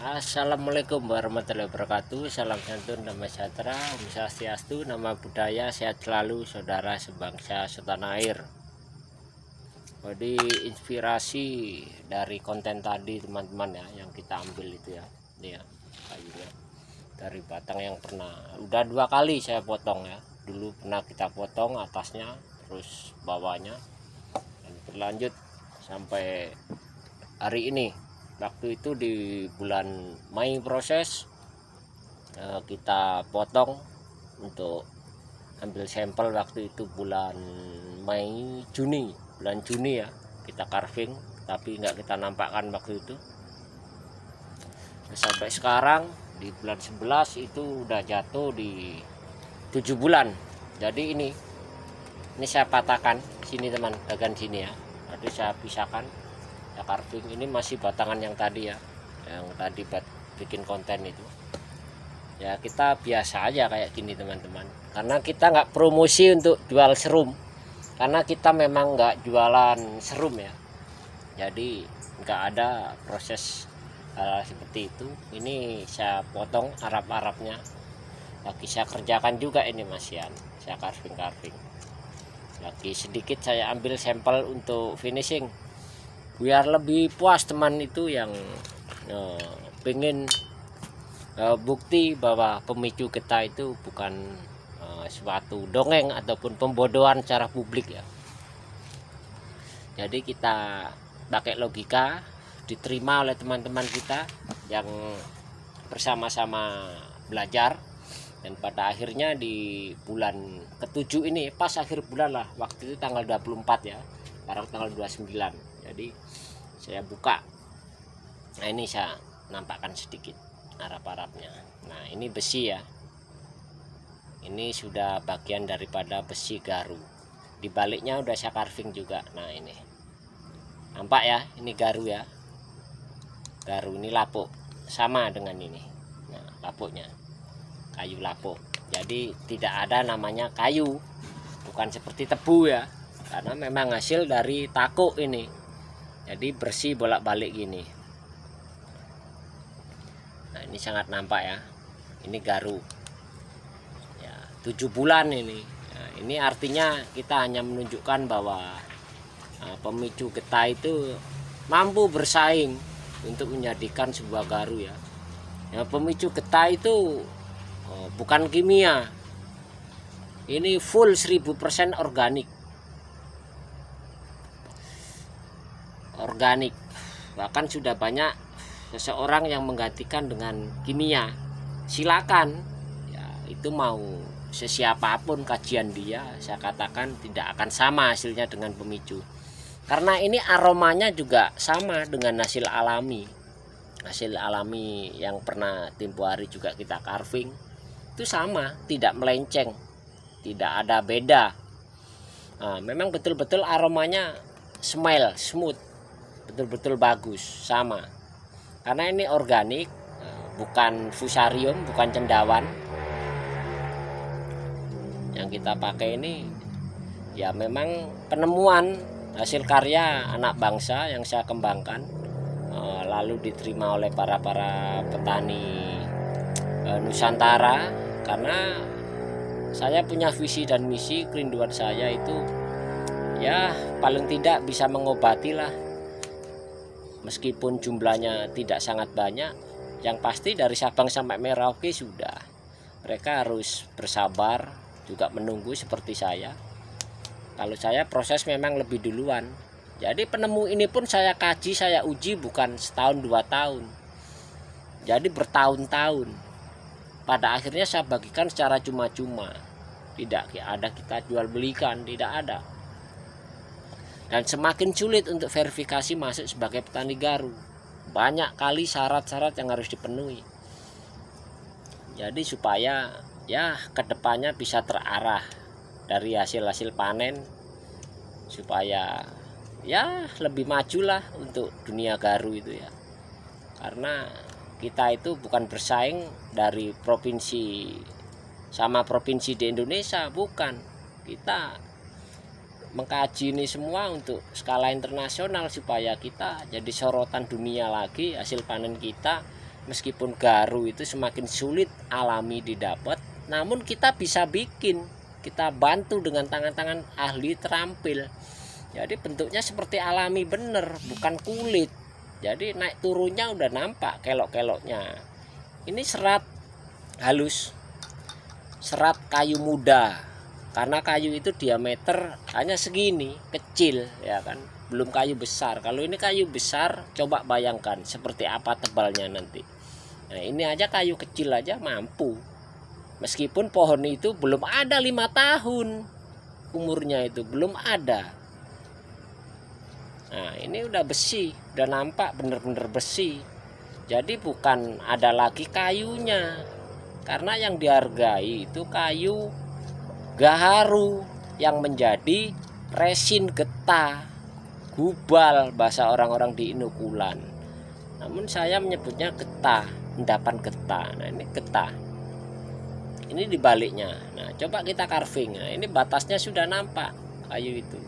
Assalamualaikum warahmatullahi wabarakatuh. Salam santun, nama sejahtera, Om Swastiastu, nama budaya, sehat selalu saudara sebangsa setanah air. Jadi inspirasi dari konten tadi teman-teman ya, yang kita ambil itu ya, ini ya kayunya dari batang yang pernah udah 2 kali saya potong ya. Dulu pernah kita potong atasnya, terus bawahnya, dan berlanjut sampai hari ini. Waktu itu di bulan Mei proses kita potong untuk ambil sampel. Waktu itu bulan bulan Juni ya, kita carving, tapi nggak kita nampakkan waktu itu. Sampai sekarang di bulan 11 itu udah jatuh di 7 bulan. Jadi ini saya patahkan sini teman, bagian sini ya. Tadi saya pisahkan ya, carving. Ini masih batangan yang tadi ya, yang tadi buat bikin konten itu ya. Kita biasa aja kayak gini teman-teman, karena kita nggak promosi untuk jual serum, karena kita memang nggak jualan serum ya. Jadi nggak ada proses seperti itu. Ini saya potong arap-arapnya, lagi saya kerjakan juga ini masian, saya carving lagi sedikit. Saya ambil sampel untuk finishing biar lebih puas teman itu yang pengen bukti bahwa pemicu getah itu bukan suatu dongeng ataupun pembodohan secara publik ya. Jadi kita pakai logika, diterima oleh teman-teman kita yang bersama-sama belajar, dan pada akhirnya di bulan ke-7 ini, pas akhir bulan lah, waktu itu tanggal 24 ya, sekarang tanggal 29. Jadi saya buka, nah ini saya nampakkan sedikit arap-arapnya. Nah ini besi ya, ini sudah bagian daripada besi garu. Di baliknya udah saya carving juga. Nah ini nampak ya, ini garu ya, garu. Ini lapuk sama dengan ini. Nah lapuknya kayu lapuk. Jadi tidak ada namanya kayu, bukan seperti tebu ya, karena memang hasil dari takuk ini. Jadi bersih bolak-balik gini. Nah ini sangat nampak ya, ini garu ya, 7 bulan ini. Nah, ini artinya kita hanya menunjukkan bahwa pemicu getah itu mampu bersaing untuk menjadikan sebuah garu ya. Pemicu getah itu bukan kimia, ini full 1000% organik. Bahkan sudah banyak seseorang yang menggantikan dengan kimia. Silakan ya, itu mau sesiapapun kajian dia, saya katakan tidak akan sama hasilnya dengan pemicu, karena ini aromanya juga sama dengan hasil alami yang pernah tempo hari juga kita carving. Itu sama, tidak melenceng, tidak ada beda. Nah, memang betul-betul aromanya smooth, betul-betul bagus, sama. Karena ini organik, bukan fusarium, bukan cendawan. Yang kita pakai ini ya memang penemuan hasil karya anak bangsa yang saya kembangkan, lalu diterima oleh para petani Nusantara. Karena saya punya visi dan misi, kerinduan saya itu ya paling tidak bisa mengobati lah, meskipun jumlahnya tidak sangat banyak. Yang pasti dari Sabang sampai Merauke sudah, mereka harus bersabar juga menunggu seperti saya. Kalau saya proses memang lebih duluan. Jadi penemu ini pun saya kaji, saya uji bukan setahun 2 tahun, jadi bertahun-tahun. Pada akhirnya saya bagikan secara cuma-cuma, tidak ada kita jual belikan, tidak ada. Dan semakin sulit untuk verifikasi masuk sebagai petani garu. Banyak kali syarat-syarat yang harus dipenuhi. Jadi supaya ya kedepannya bisa terarah dari hasil-hasil panen, supaya ya lebih majulah untuk dunia garu itu ya. Karena kita itu bukan bersaing dari provinsi sama provinsi di Indonesia, bukan. Kita mengkaji ini semua untuk skala internasional supaya kita jadi sorotan dunia lagi. Hasil panen kita meskipun garu itu semakin sulit alami didapat, namun kita bisa bikin, kita bantu dengan tangan-tangan ahli terampil. Jadi bentuknya seperti alami bener, bukan kulit. Jadi naik turunnya udah nampak kelok-keloknya. Ini serat halus, serat kayu muda. Karena kayu itu diameter hanya segini, kecil ya kan, belum kayu besar. Kalau ini kayu besar, coba bayangkan seperti apa tebalnya nanti. Nah ini aja kayu kecil aja mampu. Meskipun pohon itu belum ada 5 tahun umurnya, itu belum ada. Nah ini udah besi, udah nampak bener-bener besi. Jadi bukan ada lagi kayunya, karena yang dihargai itu kayu gaharu yang menjadi resin getah, gubal bahasa orang-orang di Inukulan. Namun saya menyebutnya getah, endapan getah. Nah ini getah, ini dibaliknya. Nah coba kita carving. Nah ini batasnya sudah nampak kayu itu.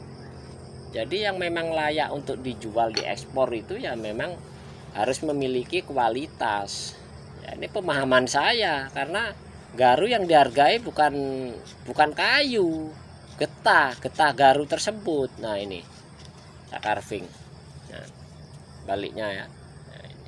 Jadi yang memang layak untuk dijual, diekspor itu ya memang harus memiliki kualitas. Ya, ini pemahaman saya, karena garu yang dihargai bukan kayu, getah garu tersebut. Nah ini saya carving. Nah, baliknya ya. Nah, ini.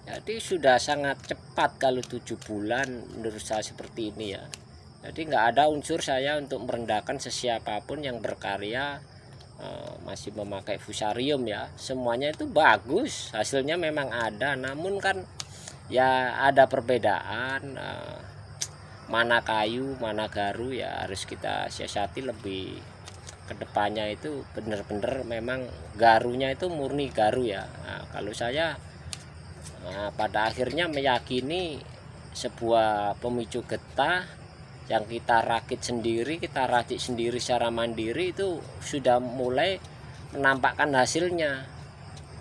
Jadi sudah sangat cepat kalau 7 bulan menurut saya seperti ini ya. Jadi nggak ada unsur saya untuk merendahkan sesiapapun yang berkarya masih memakai fusarium ya. Semuanya itu bagus, hasilnya memang ada, namun kan ya ada perbedaan, mana kayu mana garu ya harus kita siasati lebih kedepannya. Itu bener-bener memang garunya itu murni garu ya. Nah, kalau saya pada akhirnya meyakini sebuah pemicu getah yang kita rakit sendiri, kita racik sendiri secara mandiri, itu sudah mulai menampakkan hasilnya.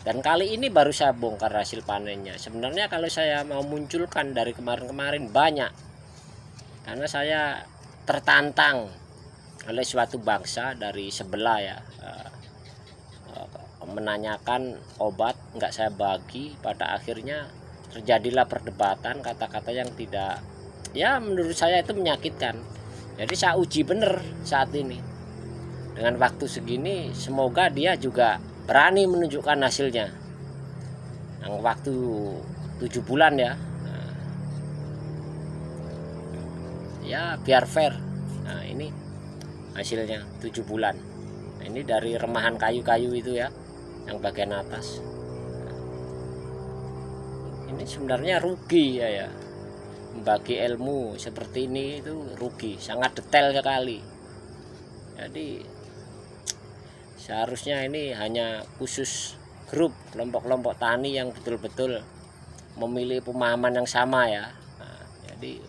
Dan kali ini baru saya bongkar hasil panennya. Sebenarnya kalau saya mau munculkan dari kemarin-kemarin banyak, karena saya tertantang oleh suatu bangsa dari sebelah ya, menanyakan obat, nggak saya bagi. Pada akhirnya terjadilah perdebatan, kata-kata yang tidak, ya menurut saya itu menyakitkan. Jadi saya uji bener saat ini dengan waktu segini, semoga dia juga berani menunjukkan hasilnya. Yang waktu 7 bulan ya. Nah, ya biar fair. Nah ini hasilnya 7 bulan. Nah, ini dari remahan kayu-kayu itu ya, yang bagian atas. Ini sebenarnya rugi ya, membagi ilmu seperti ini itu rugi, sangat detail sekali. Jadi seharusnya ini hanya khusus grup kelompok-kelompok tani yang betul-betul memiliki pemahaman yang sama ya. Nah, jadi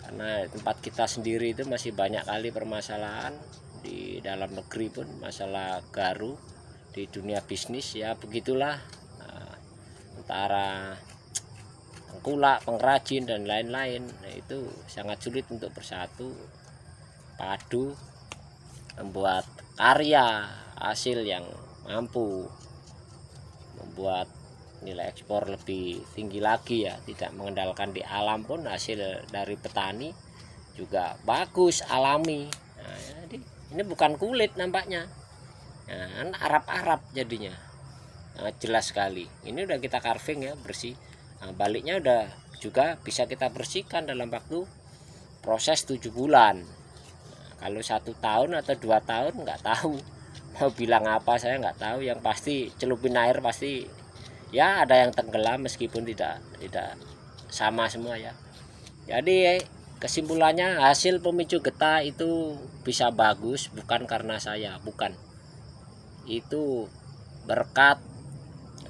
karena tempat kita sendiri itu masih banyak kali permasalahan, di dalam negeri pun masalah garu, di dunia bisnis ya begitulah, antara tengkulak, pengrajin dan lain-lain. Nah, itu sangat sulit untuk bersatu padu membuat karya hasil yang mampu membuat nilai ekspor lebih tinggi lagi ya, tidak mengandalkan di alam pun hasil dari petani juga bagus, alami. Nah, jadi ini bukan kulit nampaknya. Nah, Arab-Arab jadinya. Nah, jelas sekali. Ini udah kita carving ya, bersih. Nah, baliknya udah juga bisa kita bersihkan dalam waktu proses 7 bulan. Nah, kalau 1 tahun atau 2 tahun nggak tahu mau bilang apa, saya nggak tahu. Yang pasti celupin air pasti ya ada yang tenggelam, meskipun tidak sama semua ya. Jadi kesimpulannya, hasil pemicu getah itu bisa bagus bukan karena saya, bukan. Itu berkat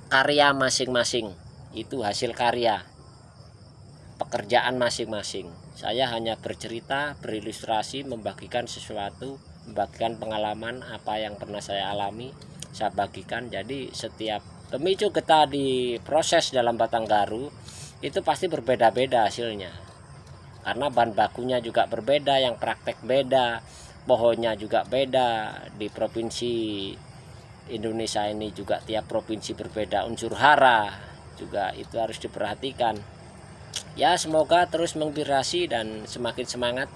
karya masing-masing, itu hasil karya pekerjaan masing-masing. Saya hanya bercerita, berilustrasi, membagikan sesuatu, membagikan pengalaman apa yang pernah saya alami, saya bagikan. Jadi setiap pemicu getah diproses dalam batang garu itu pasti berbeda-beda hasilnya, karena bahan bakunya juga berbeda, yang praktek beda, pohonnya juga beda. Di provinsi Indonesia ini juga tiap provinsi berbeda unsur hara, juga itu harus diperhatikan. Ya, semoga terus menginspirasi dan semakin semangat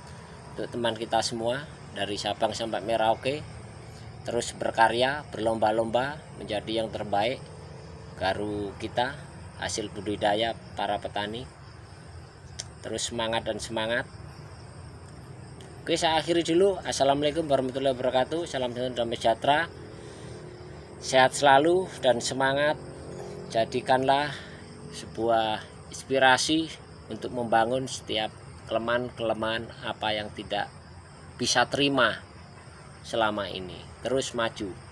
untuk teman kita semua dari Sabang sampai Merauke, terus berkarya, berlomba-lomba menjadi yang terbaik garu kita, hasil budidaya para petani. Terus semangat dan semangat. Oke, saya akhiri dulu. Assalamualaikum warahmatullahi wabarakatuh. Salam damai sejahtera, sehat selalu dan semangat. Jadikanlah sebuah inspirasi untuk membangun setiap kelemahan-kelemahan apa yang tidak bisa terima selama ini. Terus maju.